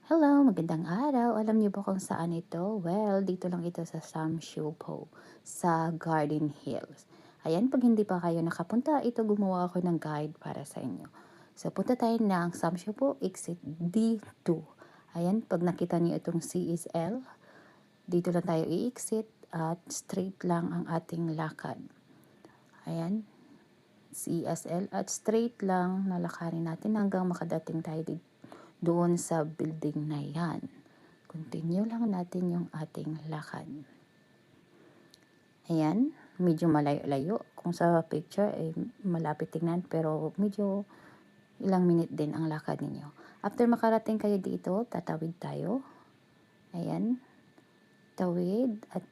Hello, magandang araw. Alam niyo ba kung saan ito? Well, dito lang ito sa Samshupo, sa Garden Hills. Ayan, pag hindi pa kayo nakapunta, ito gumawa ako ng guide para sa inyo. So, punta tayo ng Samshupo, exit D2. Ayan, pag nakita niyo itong CSL, dito lang tayo i-exit at straight lang ang ating lakad. Ayan, CSL at straight lang nalakarin natin hanggang makadating tayo doon sa building na yan. Continue lang natin yung ating lakad. Ayan, medyo malayo-layo. Kung sa picture, malapit tingnan, pero medyo ilang minute din ang lakad ninyo. After makarating kayo dito, tatawid tayo. Ayan, tawid at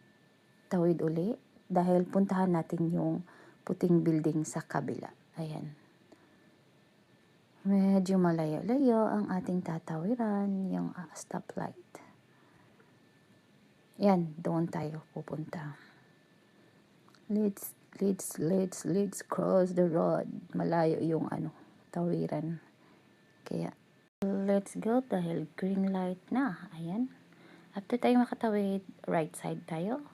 tawid uli. Dahil puntahan natin yung puting building sa kabila. Ayan. Medyo malayo-layo ang ating tatawiran, yung stoplight. Yan, doon tayo pupunta. Let's cross the road. Malayo yung tawiran. Kaya, let's go dahil green light na. Ayan. After tayo makatawid, right side tayo.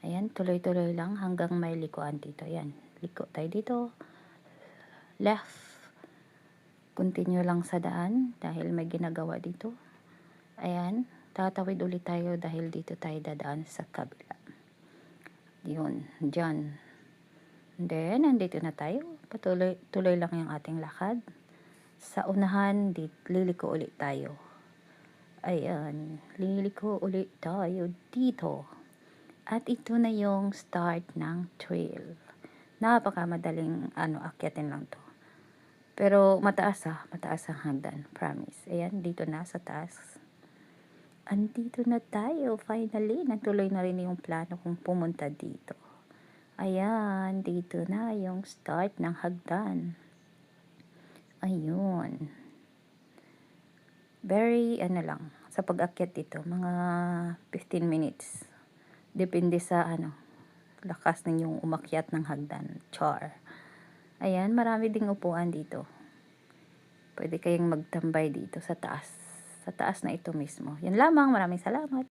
Ayan, tuloy-tuloy lang hanggang may likuan dito. Ayan, liko tayo dito. Left. Continue lang sa daan dahil may ginagawa dito. Ayan, tatawid ulit tayo dahil dito tayo dadaan sa kabila. Yun, dyan. Then, nandito na tayo. Tuloy lang yung ating lakad. Sa unahan, liliko ulit tayo. Ayan, liliko ulit tayo dito. At ito na yung start ng trail. Napakamadaling akyatin lang to. Pero mataas ang hagdan, promise. Ayan, dito na sa taas. Andito na tayo, finally. Natuloy na rin yung plano kong pumunta dito. Ayan, dito na yung start ng hagdan. Ayun. Very, lang, sa pag-akyat dito, mga 15 minutes. Depende sa, lakas ninyong umakyat ng hagdan. Char. Ayan, marami ding upuan dito. Pwede kayong magtambay dito sa taas. Sa taas na ito mismo. Yan lamang, maraming salamat.